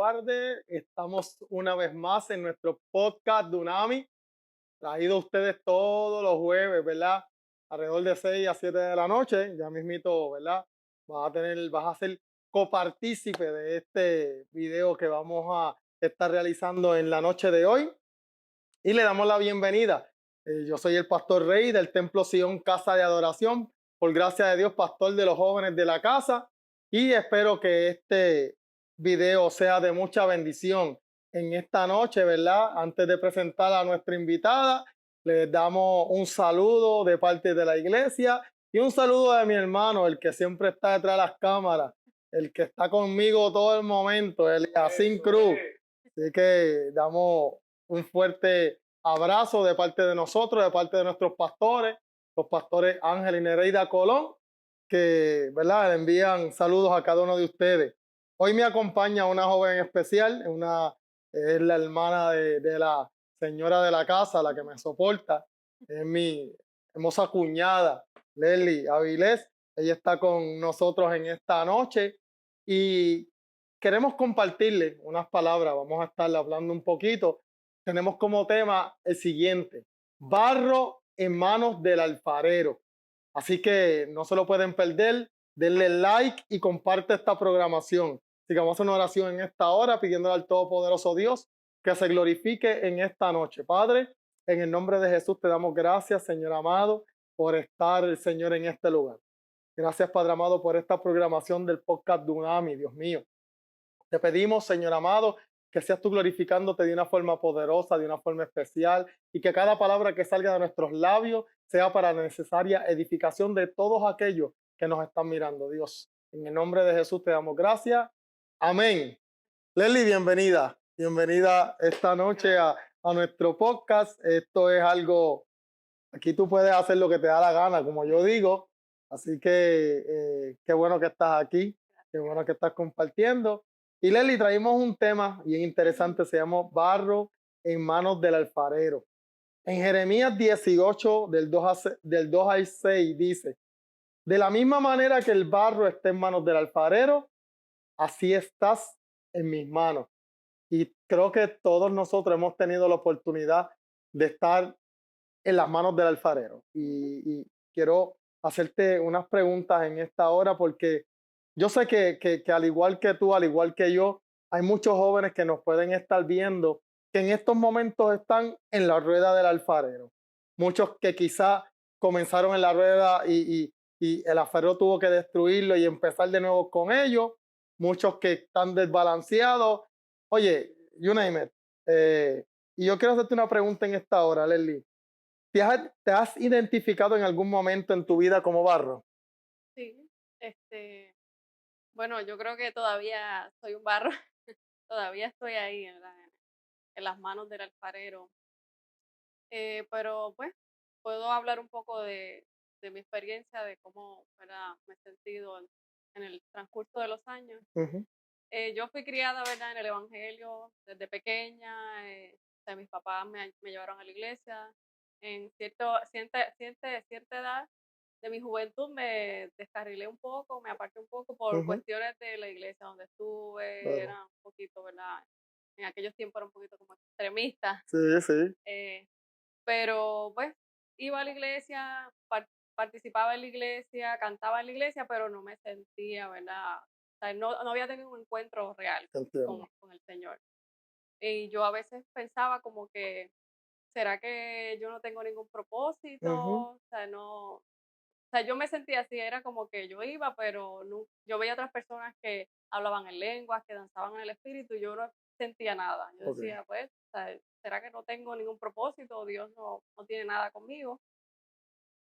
tardes. Estamos una vez más en nuestro podcast Dunami, traído a ustedes todos los jueves, ¿verdad? Alrededor de 6 a 7 de la noche. Ya mismito, ¿verdad? Vas a ser copartícipe de este video que vamos a estar realizando en la noche de hoy. Y le damos la bienvenida. Yo soy el pastor Rey del Templo Sion Casa de Adoración. Por gracia de Dios, pastor de los jóvenes de la casa. Y espero que este video sea de mucha bendición en esta noche, ¿verdad? Antes de presentar a nuestra invitada, les damos un saludo de parte de la iglesia y un saludo de mi hermano, el que siempre está detrás de las cámaras, el que está conmigo todo el momento, el Yacine Cruz. Así que damos un fuerte abrazo de parte de nosotros, de parte de nuestros pastores, los pastores Ángel y Nereida Colón, que, ¿verdad?, le envían saludos a cada uno de ustedes. Hoy me acompaña una joven especial, es la hermana de la señora de la casa, la que me soporta, es mi hermosa cuñada, Lely Avilés. Ella está con nosotros en esta noche y queremos compartirle unas palabras. Vamos a estarle hablando un poquito. Tenemos como tema el siguiente: barro en manos del alfarero. Así que no se lo pueden perder. Denle like y comparte esta programación. Así que vamos a hacer una oración en esta hora pidiéndole al Todopoderoso Dios que se glorifique en esta noche. Padre, en el nombre de Jesús te damos gracias, Señor amado, por estar, Señor, en este lugar. Gracias, Padre amado, por esta programación del podcast Dunami, Dios mío. Te pedimos, Señor amado, que seas tú glorificándote de una forma poderosa, de una forma especial, y que cada palabra que salga de nuestros labios sea para la necesaria edificación de todos aquellos que nos están mirando, Dios. En el nombre de Jesús te damos gracias. Amén. Leslie, bienvenida. Bienvenida esta noche a nuestro podcast. Esto es algo, aquí tú puedes hacer lo que te da la gana, como yo digo. Así que qué bueno que estás aquí, qué bueno que estás compartiendo. Y Leslie, traímos un tema bien interesante, se llama barro en manos del alfarero. En Jeremías 18, del 2 al 6, dice: de la misma manera que el barro está en manos del alfarero, así estás en mis manos. Y creo que todos nosotros hemos tenido la oportunidad de estar en las manos del alfarero. Y quiero hacerte unas preguntas en esta hora porque yo sé que al igual que tú, al igual que yo, hay muchos jóvenes que nos pueden estar viendo que en estos momentos están en la rueda del alfarero. Muchos que quizá comenzaron en la rueda y el alfarero tuvo que destruirlo y empezar de nuevo con ellos. Muchos que están desbalanceados. Oye, you name it. Y yo quiero hacerte una pregunta en esta hora, Leslie. ¿Te has identificado en algún momento en tu vida como barro? Sí, bueno, yo creo que todavía soy un barro, todavía estoy ahí en las manos del alfarero, pero pues puedo hablar un poco de mi experiencia, de cómo, ¿verdad?, me he sentido en el transcurso de los años. Ujú. Yo fui criada, ¿verdad?, en el Evangelio desde pequeña. O sea, mis papás me llevaron a la iglesia. En cierta edad de mi juventud me descarrilé un poco, me aparté un poco por Ujú. cuestiones de la iglesia donde estuve. Claro. Era un poquito, ¿verdad? En aquellos tiempos era un poquito como extremista. Sí, sí. eh, pero pues iba a la iglesia, participaba en la iglesia, cantaba en la iglesia, pero no me sentía, ¿verdad? O sea, no había tenido un encuentro real Entiendo. con el Señor. Y yo a veces pensaba como que, ¿será que yo no tengo ningún Ujú. propósito? O sea, no, o sea, yo me sentía así, era como que yo iba, pero no, yo veía otras personas que hablaban en lenguas, que danzaban en el espíritu, y yo no sentía nada. Yo Ok. decía, pues, o sea, ¿será que no tengo ningún propósito? Dios no tiene nada conmigo.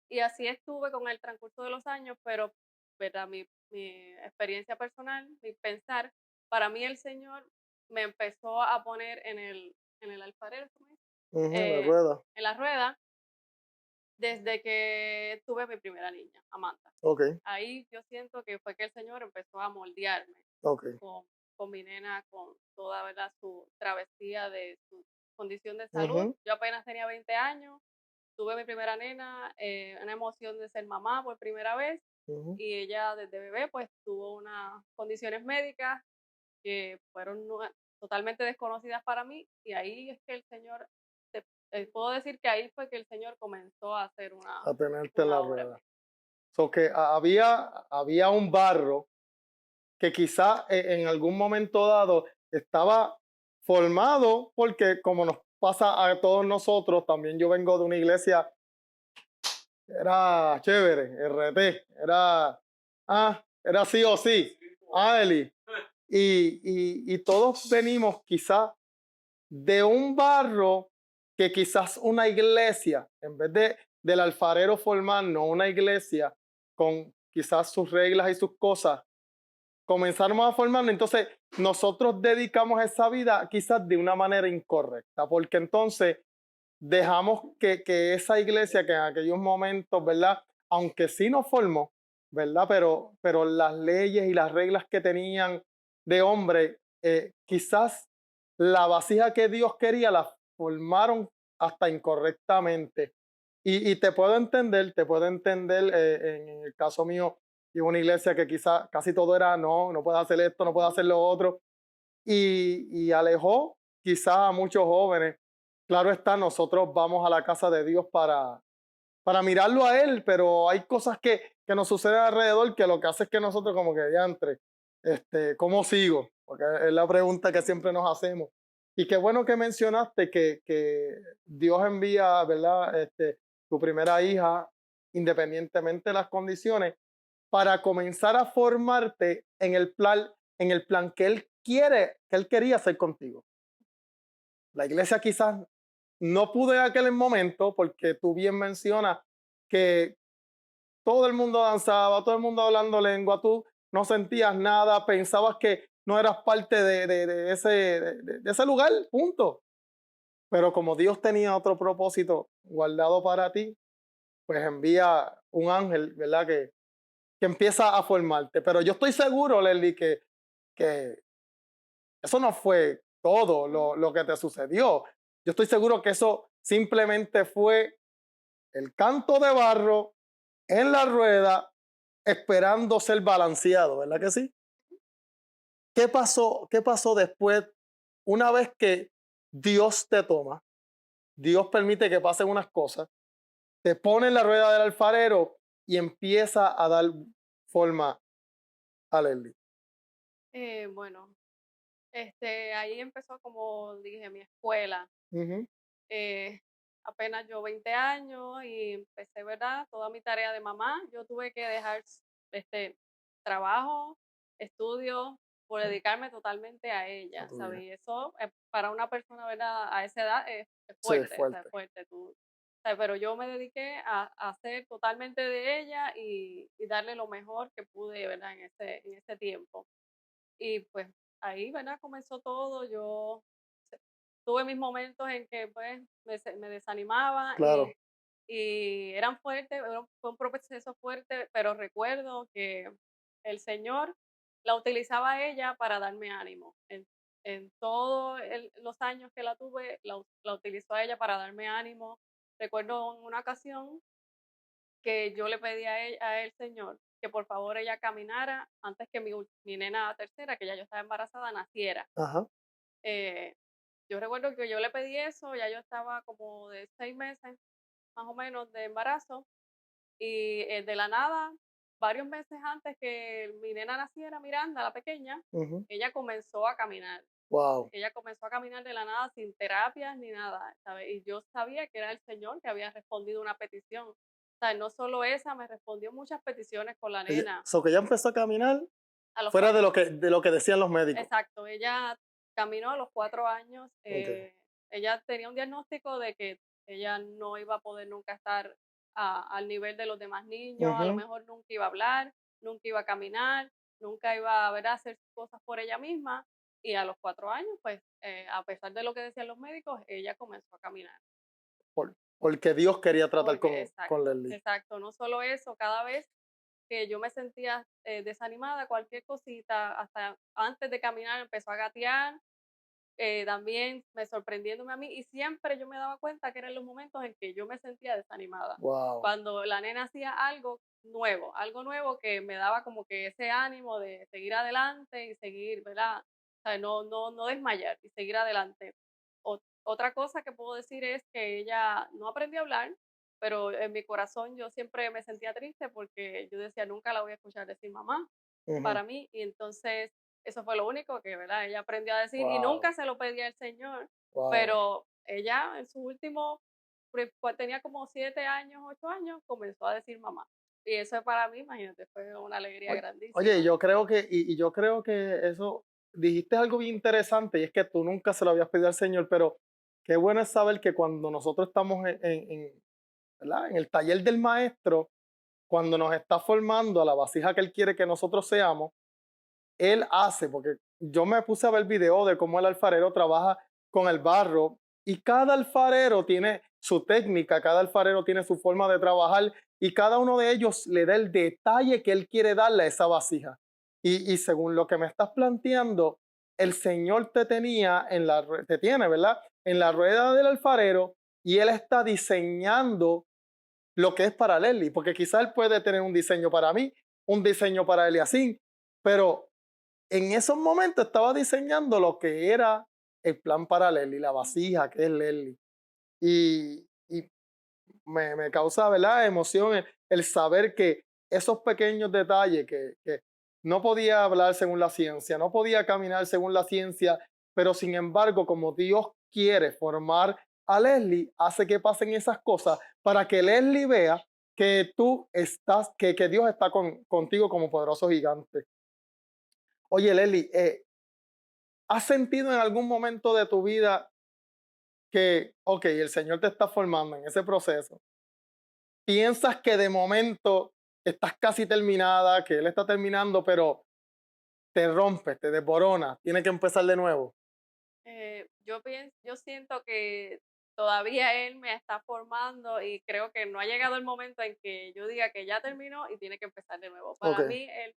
Y así estuve con el transcurso de los años, pero, ¿verdad? Mi experiencia personal, mi pensar, para mí el Señor me empezó a poner en el alfarero, ¿cómo es? Ujú, la Eh, rueda. en la rueda, desde que tuve mi primera niña, Amanda. Ok, Ahí yo siento que fue que el Señor empezó a moldearme ok. con mi nena, con toda, ¿verdad?, su travesía de su condición de salud. Ujú, Yo apenas tenía 20 años, tuve mi primera nena, una emoción de ser mamá por primera vez, ujú. y ella desde bebé pues tuvo unas condiciones médicas que fueron totalmente desconocidas para mí, y ahí es que el Señor, puedo decir que ahí fue que el Señor comenzó a hacer a tenerte en la una obra en rueda. mí. So que había un barro que quizá en algún momento dado estaba formado, porque como nos pasa a todos nosotros, también yo vengo de una iglesia, era chévere, RT, era sí o sí, Eli. Y todos venimos quizá de un barro que quizás una iglesia, en vez del alfarero formal, no una iglesia con quizás sus reglas y sus cosas, comenzamos a formarnos. Entonces, nosotros dedicamos esa vida quizás de una manera incorrecta, porque entonces dejamos que esa iglesia que en aquellos momentos, ¿verdad? Aunque sí nos formó, ¿verdad? Pero las leyes y las reglas que tenían de hombre, quizás la vasija que Dios quería la formaron hasta incorrectamente. Y te puedo entender en el caso mío, y una iglesia que quizás casi todo era no puedes hacer esto, no puedes hacer lo otro, y alejó quizás a muchos jóvenes. Claro está, nosotros vamos a la casa de Dios para mirarlo a Él, pero hay cosas que nos suceden alrededor que lo que hace es que nosotros como que diantre, ¿cómo sigo? Porque es la pregunta que siempre nos hacemos. Y qué bueno que mencionaste que Dios envía, ¿verdad? Tu primera hija, independientemente de las condiciones, para comenzar a formarte en el plan que Él quería hacer contigo. La iglesia quizás no pudo en aquel momento, porque tú bien mencionas que todo el mundo danzaba, todo el mundo hablando lengua, tú no sentías nada, pensabas que no eras parte de ese lugar, punto. Pero como Dios tenía otro propósito guardado para ti, pues envía un ángel, ¿verdad? Que empieza a formarte. Pero yo estoy seguro, Leslie, que eso no fue todo lo que te sucedió. Yo estoy seguro que eso simplemente fue el canto de barro en la rueda esperando ser balanceado, ¿verdad que sí? ¿Qué pasó después una vez que Dios te toma? Dios permite que pasen unas cosas, te pone en la rueda del alfarero y empieza a dar forma a Leslie. Bueno, ahí empezó, como dije, mi escuela. Ujú. eh, Apenas yo 20 años y empecé, ¿verdad? Toda mi tarea de mamá. Yo tuve que dejar este trabajo, estudio, por dedicarme totalmente a A ella, tu ¿sabes? vida. Y eso para una persona, ¿verdad? A esa edad es Sí, fuerte, o sea, es fuerte. fuerte. ¿Sabes? Pero yo me dediqué a hacer totalmente de ella y darle lo mejor que pude, ¿verdad? En ese tiempo. Y pues ahí, ¿verdad? Comenzó todo. Yo tuve mis momentos en que pues me desanimaba Claro. y eran fuertes, fue un proceso fuerte, pero recuerdo que el Señor la utilizaba a ella para darme ánimo. En todos los años que la tuve, la utilizó a ella para darme ánimo. Recuerdo en una ocasión que yo le pedí a él, Señor, que por favor ella caminara antes que mi nena tercera, que ya yo estaba embarazada, naciera. Ajá. Eh, yo recuerdo que yo le pedí eso, ya yo estaba como de 6 meses más o menos de embarazo, y de la nada, varios meses antes que mi nena naciera, Miranda, la pequeña, Ujú. ella comenzó a caminar. Wow. Ella comenzó a caminar de la nada sin terapias ni nada, ¿sabes? Y yo sabía que era el Señor que había respondido una petición. O sea, no solo esa, me respondió muchas peticiones con la nena So que ya empezó a caminar a los fuera 4 de lo que decían los médicos. Exacto, ella caminó a los 4 años. Ok. Ella tenía un diagnóstico de que ella no iba a poder nunca estar al nivel de los demás niños, a lo Ujú. mejor nunca iba a hablar, nunca iba a caminar, nunca iba a ver a hacer cosas por ella misma. Y a los 4 años, pues, a pesar de lo que decían los médicos, ella comenzó a caminar. Porque Dios quería tratar Porque, con exacto, Leslie. exacto. No solo eso, cada vez que yo me sentía desanimada, cualquier cosita, hasta antes de caminar empezó a gatear, también me sorprendiéndome a mí, y siempre yo me daba cuenta que eran los momentos en que yo me sentía desanimada. Wow. Cuando la nena hacía algo nuevo que me daba como que ese ánimo de seguir adelante y seguir, ¿verdad? sea, no desmayar y seguir adelante. Otra cosa que puedo decir es que ella no aprendió a hablar, pero en mi corazón yo siempre me sentía triste porque yo decía, nunca la voy a escuchar decir mamá Ujú. para mí. Y entonces eso fue lo único que, ¿verdad? Ella aprendió a decir y Wow, nunca se lo pedía al Señor, wow. pero ella en su último, tenía como 7 años, 8 años, comenzó a decir mamá. Y eso para mí, imagínate, fue una alegría Oye, oye, grandísima. yo creo que, y yo creo que eso, dijiste algo bien interesante, y es que tú nunca se lo habías pedido al Señor, pero qué bueno es saber que cuando nosotros estamos ¿verdad? En el taller del maestro, cuando nos está formando a la vasija que él quiere que nosotros seamos, él hace, porque yo me puse a ver video de cómo el alfarero trabaja con el barro y cada alfarero tiene su técnica, cada alfarero tiene su forma de trabajar y cada uno de ellos le da el detalle que él quiere darle a esa vasija. Y según lo que me estás planteando, el Señor te tenía te tiene, ¿verdad? En la rueda del alfarero y él está diseñando lo que es para Leslie, porque quizá él puede tener un diseño para mí, un diseño para Eliasín, pero en esos momentos estaba diseñando lo que era el plan para Leslie, la vasija que es Leslie. Y me causa, ¿verdad?, emoción el saber que esos pequeños detalles que no podía hablar según la ciencia, no podía caminar según la ciencia, pero sin embargo, como Dios quiere formar a Leslie, hace que pasen esas cosas para que Leslie vea que tú estás, que Dios está contigo como poderoso gigante. Oye, Leslie, ¿has sentido en algún momento de tu vida que, ok, el Señor te está formando en ese proceso? Piensas que de momento estás casi terminada, que Él está terminando, pero te rompes, te desborona, tiene que empezar de nuevo. Yo siento que todavía él me está formando y creo que no ha llegado el momento en que yo diga que ya terminó y tiene que empezar de nuevo. Ok, Para mí, él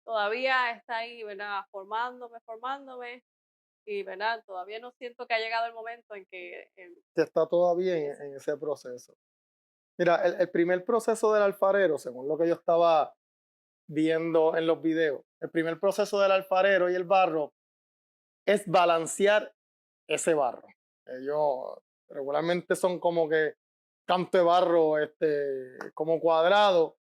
todavía está ahí, ¿verdad? Formándome y, ¿verdad? Todavía no siento que ha llegado el momento en que que está todavía empiece. en ese proceso. Mira, el primer proceso del alfarero, según lo que yo estaba viendo en los videos, el primer proceso del alfarero y el barro es balancear ese barro. Ellos regularmente son como que canto de barro, como cuadrado,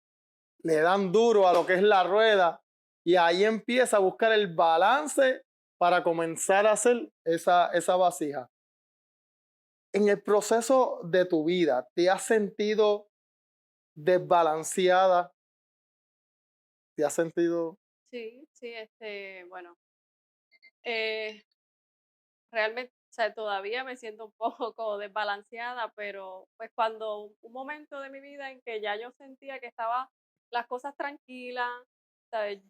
le dan duro a lo que es la rueda y ahí empieza a buscar el balance para comenzar a hacer esa vasija. En el proceso de tu vida, ¿te has sentido desbalanceada? ¿Te has sentido? Sí, sí, bueno, eh, realmente, o sea, todavía me siento un poco desbalanceada, pero pues cuando un momento de mi vida en que ya yo sentía que estaba las cosas tranquilas, ¿sabes?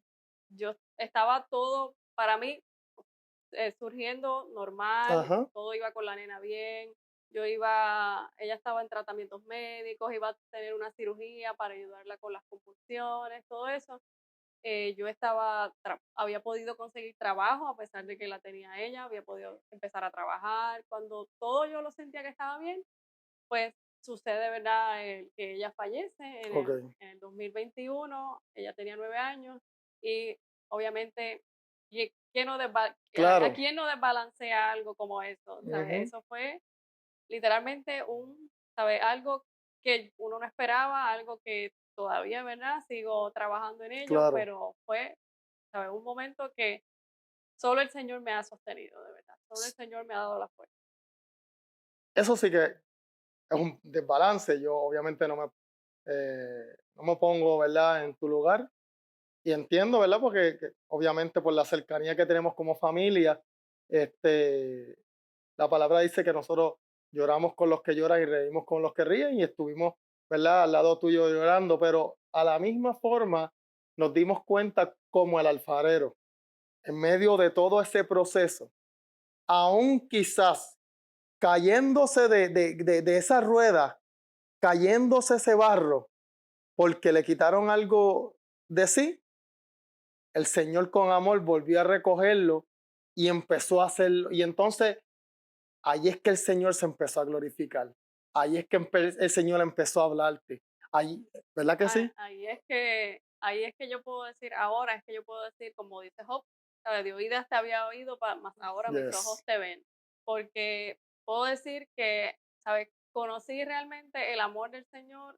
Yo estaba todo para mí surgiendo normal, Ajá, todo iba con la nena bien, ella estaba en tratamientos médicos, iba a tener una cirugía para ayudarla con las convulsiones, todo eso. Yo había podido conseguir trabajo a pesar de que la tenía ella, había podido empezar a trabajar. Cuando todo yo lo sentía que estaba bien, pues sucede, ¿verdad?, que ella fallece ok, en el 2021. Ella tenía 9 años y obviamente, ¿quién no a claro. quién no desbalancea algo como eso? ¿Sabes? Ujú, Eso fue literalmente ¿sabes? Algo que uno no esperaba, algo que todavía, ¿verdad? Sigo trabajando en ello, claro. pero fue, ¿sabes? Un momento que solo el Señor me ha sostenido, de verdad. Solo el Señor me ha dado la fuerza. Eso sí que es un desbalance. Yo obviamente no me pongo, ¿verdad?, en tu lugar y entiendo, ¿verdad? Porque obviamente por la cercanía que tenemos como familia, este, la palabra dice que nosotros lloramos con los que lloran y reímos con los que ríen y estuvimos, ¿verdad?, al lado tuyo llorando, pero a la misma forma nos dimos cuenta como el alfarero, en medio de todo ese proceso, aún quizás cayéndose de esa rueda, cayéndose ese barro, porque le quitaron algo de sí, el Señor con amor volvió a recogerlo y empezó a hacerlo. Y entonces ahí es que el Señor se empezó a glorificar. Ahí es que el Señor empezó a hablarte. Ahí, ¿verdad que sí? Ahí es que yo puedo decir, ahora es que yo puedo decir, como dice Job, ¿sabes? De oídas te había oído, más ahora mis ojos Yes. te ven. Porque puedo decir que, ¿sabes? Conocí realmente el amor del Señor,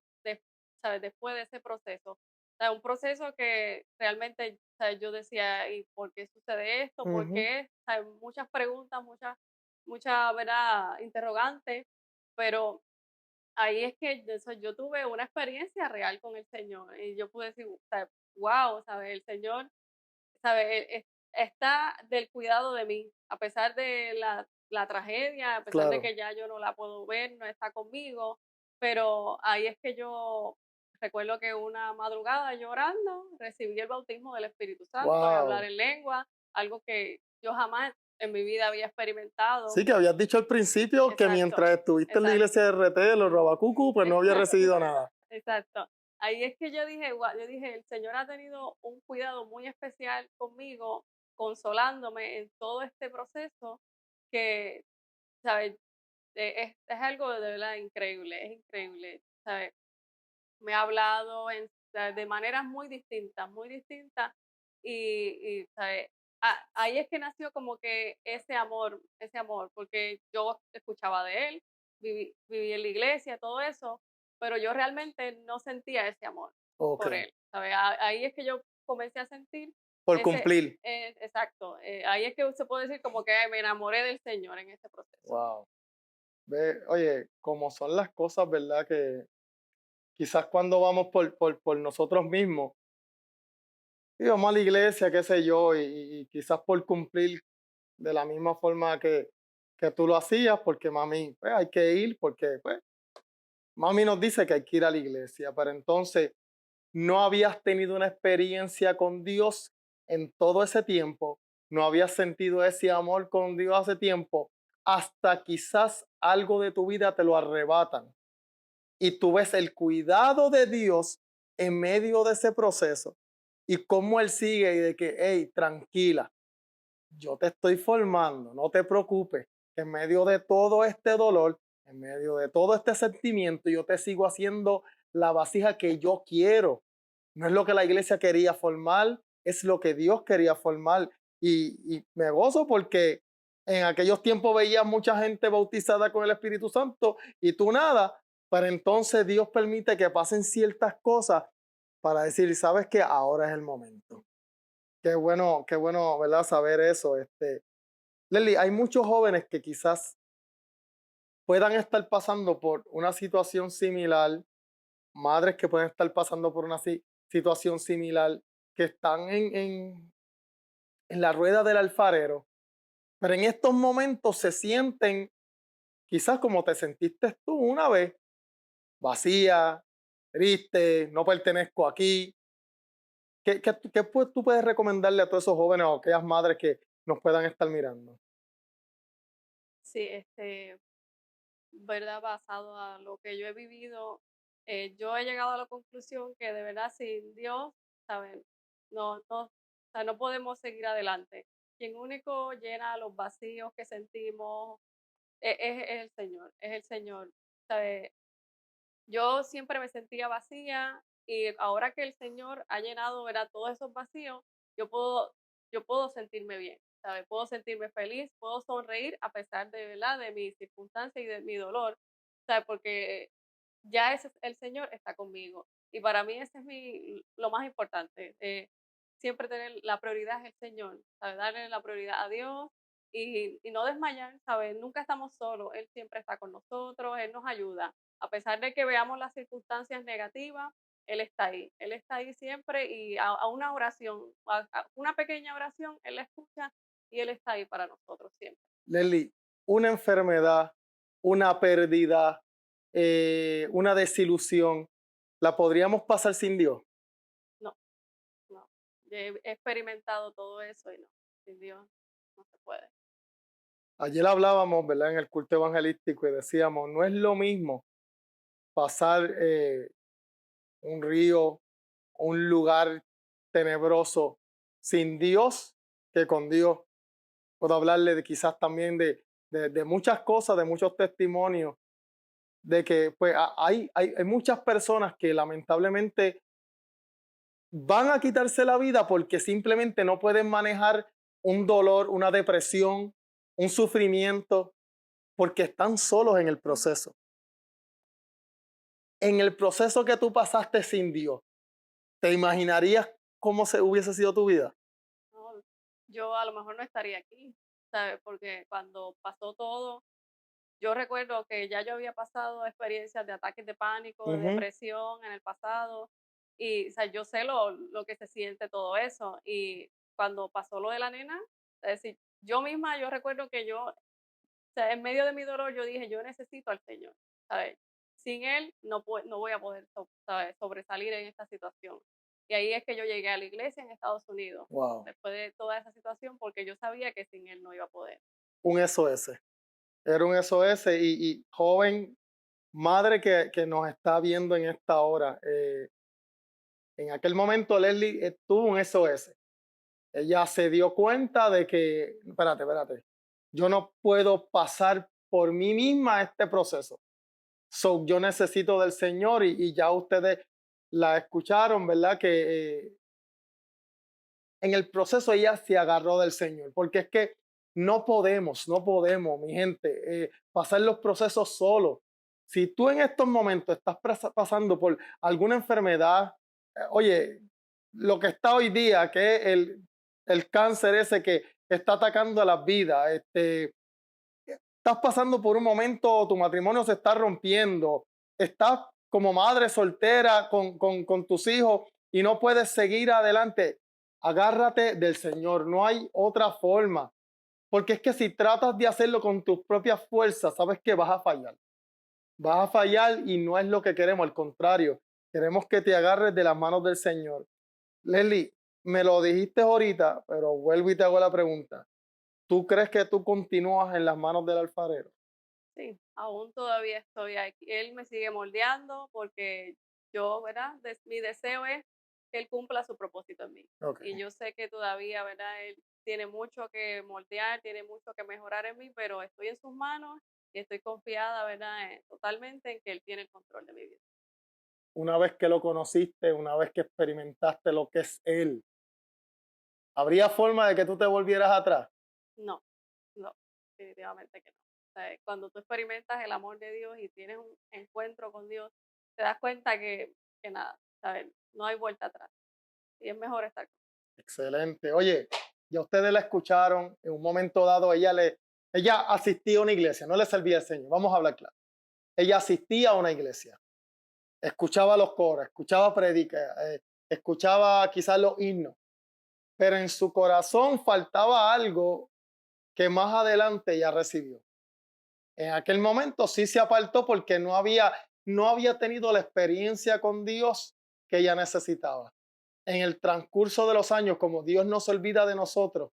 ¿sabes? Después de ese proceso. O sea, un proceso que realmente, ¿sabes? Yo decía, ¿y por qué sucede esto? ¿Por Ujú. qué? ¿Sabes? Muchas preguntas, muchas, ¿verdad? Interrogantes, pero ahí es que yo tuve una experiencia real con el Señor y yo pude decir, wow, ¿sabes? El Señor, ¿sabes? Está del cuidado de mí, a pesar de la tragedia, a pesar de Claro. que ya yo no la puedo ver, no está conmigo, pero ahí es que yo recuerdo que una madrugada llorando recibí el bautismo del Espíritu Santo y hablar Wow. en lengua, algo que yo jamás en mi vida había experimentado. Sí, que habías dicho al principio que Exacto, mientras estuviste en la iglesia exacto. de RT, los Rabacucu, pues no había recibido nada. Exacto. Ahí es que yo dije, yo dije, el Señor ha tenido un cuidado muy especial conmigo, consolándome en todo este proceso que, ¿sabes? Es algo de verdad increíble, es increíble, ¿sabes? Me ha hablado de maneras muy distintas y ¿sabes? Ahí es que nació como que ese amor, porque yo escuchaba de él, viví en la iglesia, todo eso, pero yo realmente no sentía ese amor Ok. por él, ¿sabes? Ahí es que yo comencé a sentir Por ese, cumplir. exacto, ahí es que se puede decir como que "Ay, me enamoré del Señor en ese proceso". Wow. Ve, oye, como son las cosas, ¿verdad? Que quizás cuando vamos por nosotros mismos, y vamos a la iglesia, qué sé yo, y quizás por cumplir de la misma forma que tú lo hacías, porque mami, pues hay que ir, porque pues mami nos dice que hay que ir a la iglesia, pero entonces no habías tenido una experiencia con Dios en todo ese tiempo, no habías sentido ese amor con Dios hace tiempo, hasta quizás algo de tu vida te lo arrebatan y tú ves el cuidado de Dios en medio de ese proceso y cómo Él sigue y de que, hey, tranquila, yo te estoy formando, no te preocupes, que en medio de todo este dolor, en medio de todo este sentimiento, yo te sigo haciendo la vasija que yo quiero. No es lo que la iglesia quería formar, es lo que Dios quería formar. Y me gozo porque en aquellos tiempos veía mucha gente bautizada con el Espíritu Santo y tú nada, pero entonces Dios permite que pasen ciertas cosas para decir, ¿sabes qué? Ahora es el momento. Qué bueno, ¿verdad? Saber eso. Leslie, hay muchos jóvenes que quizás puedan estar pasando por una situación similar, madres que pueden estar pasando por una situación similar, que están en la rueda del alfarero, pero en estos momentos se sienten quizás como te sentiste tú una vez, vacía, triste, no pertenezco aquí. Tú puedes recomendarle a todos esos jóvenes o aquellas madres que nos puedan estar mirando? Sí, ¿verdad? Basado a lo que yo he vivido, yo he llegado a la conclusión que de verdad sin Dios, ¿saben? O sea, no podemos seguir adelante. Quien único llena los vacíos que sentimos es el Señor, es el Señor. ¿Sabe? Yo siempre me sentía vacía y ahora que el Señor ha llenado, ¿verdad? Todos esos vacíos, yo puedo, yo puedo sentirme bien, ¿sabes? Puedo sentirme feliz, puedo sonreír a pesar de, ¿verdad? De mis circunstancias y de mi dolor, ¿sabes? Porque ya el Señor está conmigo. Y para mí ese es lo más importante. Siempre tener la prioridad es el Señor, ¿sabes? Darle la prioridad a Dios y no desmayar, ¿sabes? Nunca estamos solos, Él siempre está con nosotros, Él nos ayuda. A pesar de que veamos las circunstancias negativas, Él está ahí siempre y a una oración, a una pequeña oración, Él la escucha y Él está ahí para nosotros siempre. Leslie, una enfermedad, una pérdida, una desilusión, ¿la podríamos pasar sin Dios? No, no. He experimentado todo eso y no, sin Dios no se puede. Ayer hablábamos, ¿verdad? En el culto evangelístico y decíamos, no es lo mismo pasar un río, un lugar tenebroso sin Dios que con Dios. Puedo hablarle de quizás también de muchas cosas, de muchos testimonios, de que pues hay muchas personas que lamentablemente van a quitarse la vida porque simplemente no pueden manejar un dolor, una depresión, un sufrimiento, porque están solos en el proceso. En el proceso que tú pasaste sin Dios, ¿te imaginarías cómo se hubiese sido tu vida? ¿no? Yo a lo mejor no estaría aquí, ¿sabes? Porque cuando pasó todo, yo recuerdo que ya yo había pasado experiencias de ataques de pánico, de Ujú. depresión en el pasado, y o sea, yo sé lo que se siente todo eso. Y cuando pasó lo de la nena, es decir, yo misma, yo recuerdo que yo, o sea, en medio de mi dolor, yo dije, yo necesito al Señor, ¿sabes? Sin Él no voy a poder, ¿sabes? Sobresalir en esta situación. Y ahí es que yo llegué a la iglesia en Estados Unidos, Wow, después de toda esa situación, porque yo sabía que sin Él no iba a poder. un SOS. Era un SOS y joven madre que nos está viendo en esta hora. En aquel momento Leslie tuvo un SOS. Ella se dio cuenta de que, espérate, yo no puedo pasar por mí misma este proceso. So, yo necesito del Señor y ya ustedes la escucharon, ¿verdad? Que en el proceso ella se agarró del Señor, porque es que no podemos, mi gente, pasar los procesos solos. Si tú en estos momentos estás pasando por alguna enfermedad, oye, lo que está hoy día, que es el cáncer ese que está atacando a las vidas, estás pasando por un momento, tu matrimonio se está rompiendo, estás como madre soltera con tus hijos y no puedes seguir adelante, agárrate del Señor, no hay otra forma, porque es que si tratas de hacerlo con tus propias fuerzas, sabes que vas a fallar y no es lo que queremos, al contrario, queremos que te agarres de las manos del Señor. Leslie, me lo dijiste ahorita, pero vuelvo y te hago la pregunta. ¿Tú crees que tú continúas en las manos del alfarero? Sí, aún todavía estoy aquí. Él me sigue moldeando porque yo, ¿verdad? Mi deseo es que él cumpla su propósito en mí. Ok. Y yo sé que todavía, ¿verdad? Él tiene mucho que moldear, tiene mucho que mejorar en mí, pero estoy en sus manos y estoy confiada, ¿verdad? Totalmente en que él tiene el control de mi vida. Una vez que lo conociste, una vez que experimentaste lo que es Él, ¿habría forma de que tú te volvieras atrás? No, no, definitivamente que no. O sea, cuando tú experimentas el amor de Dios y tienes un encuentro con Dios, te das cuenta que nada, ¿sabes? No hay vuelta atrás. Y es mejor estar con Excelente. Oye, ya ustedes la escucharon, en un momento dado ella asistía a una iglesia, no le servía al Señor, vamos a hablar claro. Ella asistía a una iglesia, escuchaba los coros, escuchaba prédicas, escuchaba quizás los himnos, pero en su corazón faltaba algo que más adelante ella recibió. En aquel momento sí se apartó porque no había tenido la experiencia con Dios que ella necesitaba. En el transcurso de los años, como Dios no se olvida de nosotros,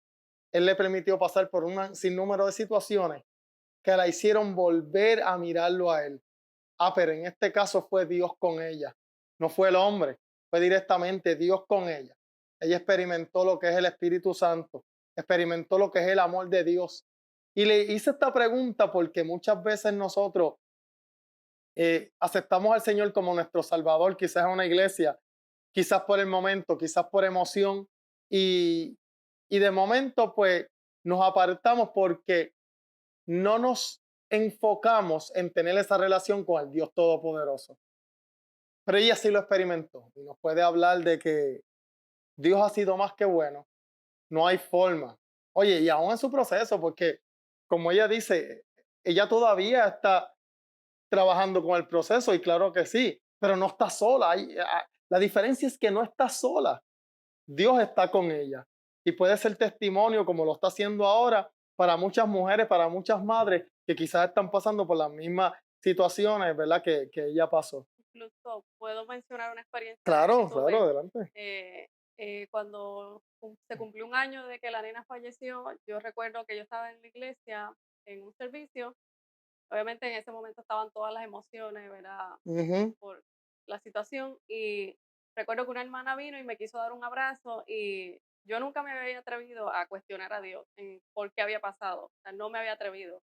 Él le permitió pasar por un sinnúmero de situaciones que la hicieron volver a mirarlo a Él. Pero en este caso fue Dios con ella, no fue el hombre, fue directamente Dios con ella. Ella experimentó lo que es el Espíritu Santo, experimentó lo que es el amor de Dios. Y le hice esta pregunta porque muchas veces nosotros aceptamos al Señor como nuestro Salvador, quizás en una iglesia, quizás por el momento, quizás por emoción, y, y de momento pues nos apartamos porque no nos enfocamos en tener esa relación con el Dios Todopoderoso. Pero ella sí lo experimentó y nos puede hablar de que Dios ha sido más que bueno, no hay forma. Oye, y aún en su proceso, porque como ella dice, ella todavía está trabajando con el proceso y claro que sí, pero no está sola. La diferencia es que no está sola. Dios está con ella y puede ser testimonio como lo está haciendo ahora para muchas mujeres, para muchas madres que quizás están pasando por las mismas situaciones, ¿verdad? Que ella pasó. incluso puedo mencionar una experiencia que Claro, claro, tuve adelante. cuando se cumplió un año de que la nena falleció. Yo recuerdo que yo estaba en la iglesia en un servicio. Obviamente en ese momento estaban todas las emociones, ¿verdad? Ujú. Por la situación. Y recuerdo que una hermana vino y me quiso dar un abrazo y yo nunca me había atrevido a cuestionar a Dios en por qué había pasado. O sea, no me había atrevido.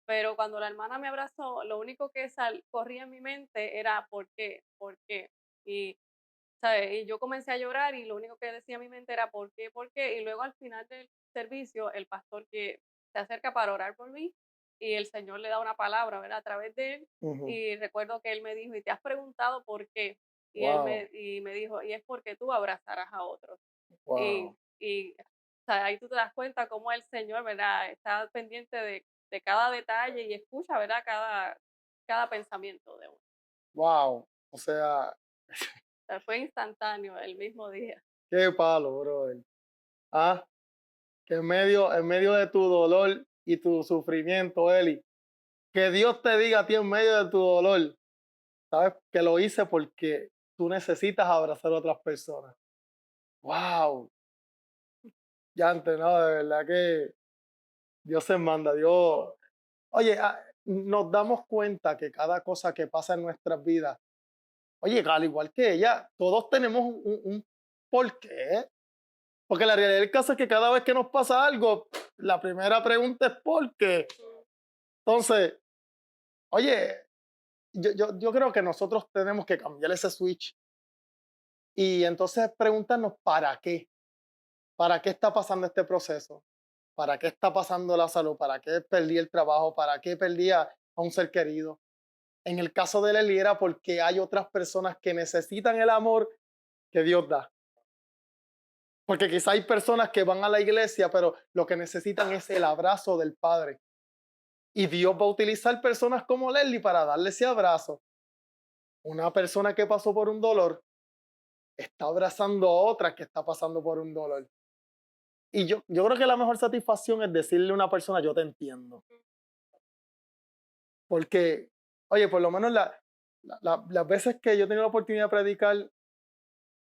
Pero cuando la hermana me abrazó, lo único que corría en mi mente era ¿por qué? ¿Por qué? ¿sabes? Y yo comencé a llorar y lo único que decía mi mente era, ¿por qué? ¿Por qué? Y luego al final del servicio, el pastor que se acerca para orar por mí y el Señor le da una palabra, ¿verdad? A través de él. Ujú. Y recuerdo que él me dijo, ¿y te has preguntado por qué? Wow, Y me dijo, y es porque tú abrazarás a otros. wow. O sea, ahí tú te das cuenta cómo el Señor, ¿verdad? Está pendiente de cada detalle y escucha, ¿verdad? Cada pensamiento de uno. Wow. O sea, O sea, fue instantáneo el mismo día. qué palo, brother. Ah, que en medio de tu dolor y tu sufrimiento, Eli, que Dios te diga a ti en medio de tu dolor, sabes que lo hice porque tú necesitas abrazar a otras personas. Wow, ya antes, no, de verdad que Dios se manda, Dios. Oye, nos damos cuenta que cada cosa que pasa en nuestras vidas, oye, al igual que ella, todos tenemos un porqué. Porque la realidad del caso es que cada vez que nos pasa algo, la primera pregunta es ¿por qué? Entonces, oye, yo creo que nosotros tenemos que cambiar ese switch y entonces preguntarnos ¿para qué? ¿Para qué está pasando este proceso? ¿Para qué está pasando la salud? ¿Para qué perdí el trabajo? ¿Para qué perdí a un ser querido? En el caso de Lely era porque hay otras personas que necesitan el amor que Dios da. Porque quizá hay personas que van a la iglesia, pero lo que necesitan es el abrazo del Padre. Y Dios va a utilizar personas como Leslie para darle ese abrazo. Una persona que pasó por un dolor está abrazando a otra que está pasando por un dolor. Y yo creo que la mejor satisfacción es decirle a una persona, yo te entiendo. Porque, oye, por lo menos las veces que yo he tenido la oportunidad de predicar,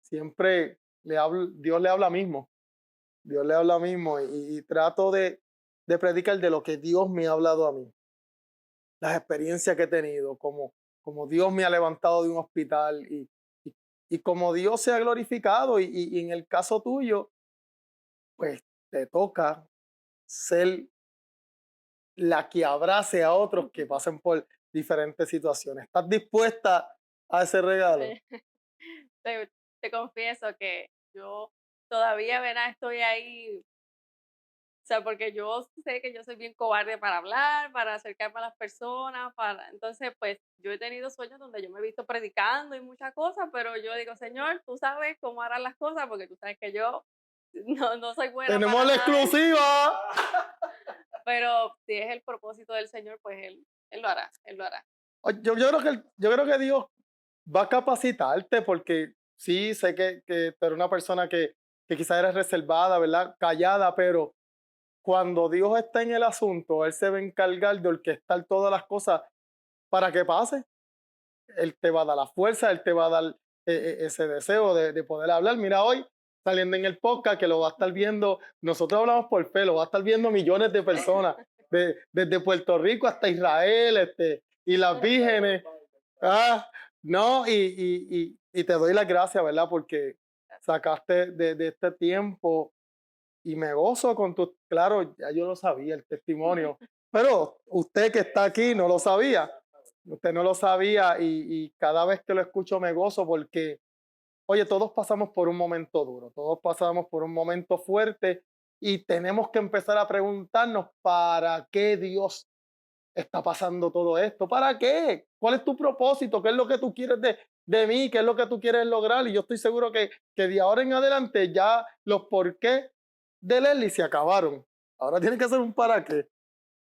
siempre Dios le habla mismo. Dios le habla mismo y trato de predicar de lo que Dios me ha hablado a mí. Las experiencias que he tenido, como Dios me ha levantado de un hospital y, y como Dios se ha glorificado. Y en el caso tuyo, pues te toca ser la que abrace a otros que pasen por diferentes situaciones. ¿Estás dispuesta a ese regalo? Te, te confieso que yo todavía, ¿verdad? Estoy ahí. O sea, porque yo sé que yo soy bien cobarde para hablar, para acercarme a las personas, entonces, pues, yo he tenido sueños donde yo me he visto predicando y muchas cosas, pero yo digo: "Señor, tú sabes cómo harán las cosas", porque tú sabes que yo no soy buena Tenemos para la nada de eso, exclusiva. pero si es el propósito del Señor, pues él lo hará, él lo hará. Yo creo que Dios va a capacitarte porque sí, sé que tú eres una persona que quizás eres reservada, ¿verdad? Callada, pero cuando Dios está en el asunto, Él se va a encargar de orquestar todas las cosas para que pase. Él te va a dar la fuerza, Él te va a dar ese deseo de poder hablar. Mira, hoy saliendo en el podcast que lo va a estar viendo, nosotros hablamos por fe, lo va a estar viendo millones de personas, desde Puerto Rico hasta Israel, y las vírgenes. Ah, no, y te doy las gracias, ¿verdad? Porque sacaste de este tiempo y me gozo con tu, claro, ya yo lo sabía, el testimonio, pero usted que está aquí no lo sabía, usted no lo sabía y cada vez que lo escucho me gozo porque, oye, todos pasamos por un momento duro, todos pasamos por un momento fuerte y tenemos que empezar a preguntarnos para qué Dios está pasando todo esto, ¿para qué? ¿Cuál es tu propósito? ¿Qué es lo que tú quieres de mí? ¿Qué es lo que tú quieres lograr? Y yo estoy seguro que de ahora en adelante ya los por qué de Leslie se acabaron. Ahora tiene que ser un para qué.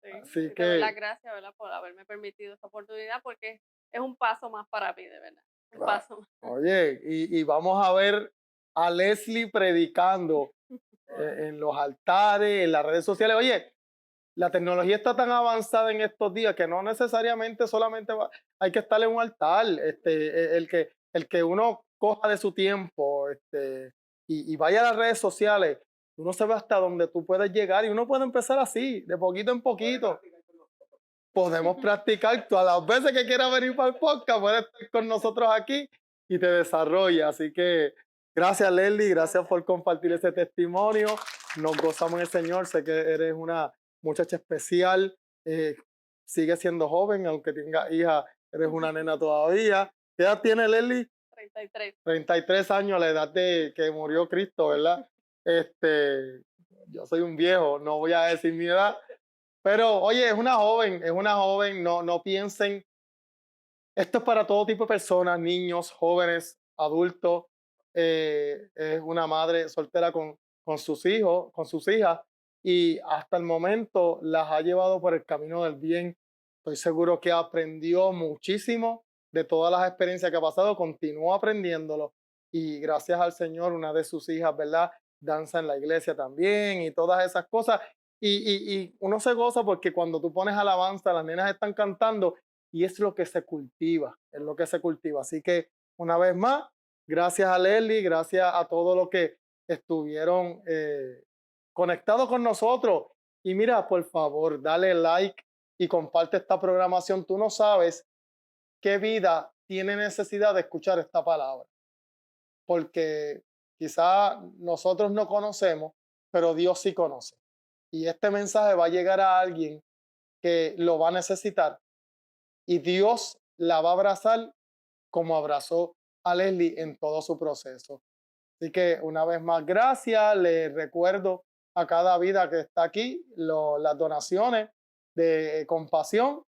Sí, Así y te doy las que, gracias, ¿verdad?, por haberme permitido esta oportunidad, porque es un paso más para mí, de verdad, un claro, paso más. oye, y vamos a ver a Leslie predicando en los altares, en las redes sociales. Oye, la tecnología está tan avanzada en estos días que no necesariamente solamente hay que estar en un altar, el que uno coja de su tiempo, y vaya a las redes sociales, uno se ve hasta donde tú puedes llegar y uno puede empezar así, de poquito en poquito. Podemos practicar todas las veces que quieras venir para el podcast, puedes estar con nosotros aquí y te desarrolla. Así que gracias, Leslie, gracias por compartir ese testimonio. Nos gozamos en el Señor. Sé que eres una muchacha especial. eh, Sigue siendo joven, aunque tenga hija, eres una nena todavía. ¿Qué edad tiene Leslie? 33. 33 años, la edad de que murió Cristo, ¿verdad? Yo soy un viejo, no voy a decir mi edad, pero oye, es una joven, no piensen, esto es para todo tipo de personas, niños, jóvenes, adultos, es una madre soltera con sus hijos, con sus hijas, y hasta el momento las ha llevado por el camino del bien. Estoy seguro que aprendió muchísimo de todas las experiencias que ha pasado, continúa aprendiéndolo, y gracias al Señor, una de sus hijas, ¿verdad? Danza en la iglesia también y todas esas cosas. Y uno se goza porque cuando tú pones alabanza, las nenas están cantando y es lo que se cultiva, es lo que se cultiva. Así que una vez más, gracias a Leslie, gracias a todos los que estuvieron conectados con nosotros. Y mira, por favor, dale like y comparte esta programación. Tú no sabes qué vida tiene necesidad de escuchar esta palabra, porque quizá nosotros no conocemos, pero Dios sí conoce. Y este mensaje va a llegar a alguien que lo va a necesitar y Dios la va a abrazar como abrazó a Leslie en todo su proceso. Así que una vez más, gracias. Les recuerdo a cada vida que está aquí las donaciones de compasión.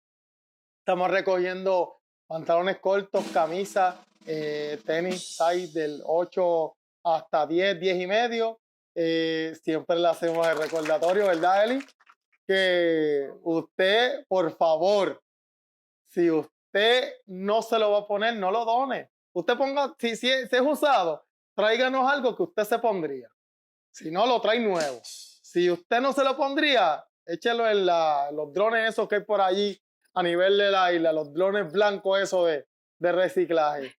Estamos recogiendo pantalones cortos, camisas, tenis size del 8 hasta 10, 10 y medio. Siempre le hacemos el recordatorio, ¿verdad, Eli? Que usted, por favor, si usted no se lo va a poner, no lo done. Usted ponga, si es usado, tráiganos algo que usted se pondría. Si no, lo trae nuevo. Si usted no se lo pondría, échelo en los drones esos que hay por allí a nivel de la isla, los drones blancos esos de reciclaje.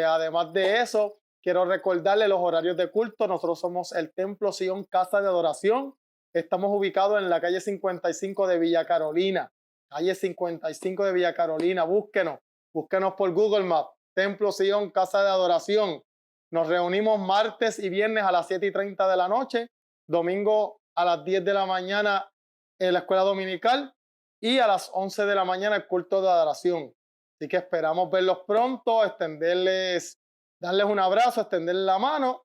Además de eso, quiero recordarle los horarios de culto. Nosotros somos el Templo Sion Casa de Adoración. Estamos ubicados en la calle 55 de Villa Carolina. Calle 55 de Villa Carolina. Búsquenos por Google Maps. Templo Sion Casa de Adoración. Nos reunimos martes y viernes a las 7:30 de la noche, domingo a las 10 de la mañana en la escuela dominical y a las 11 de la mañana el culto de adoración. Así que esperamos verlos pronto, darles un abrazo, extenderles la mano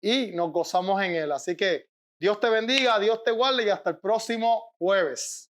y nos gozamos en él. Así que Dios te bendiga, Dios te guarde y hasta el próximo jueves.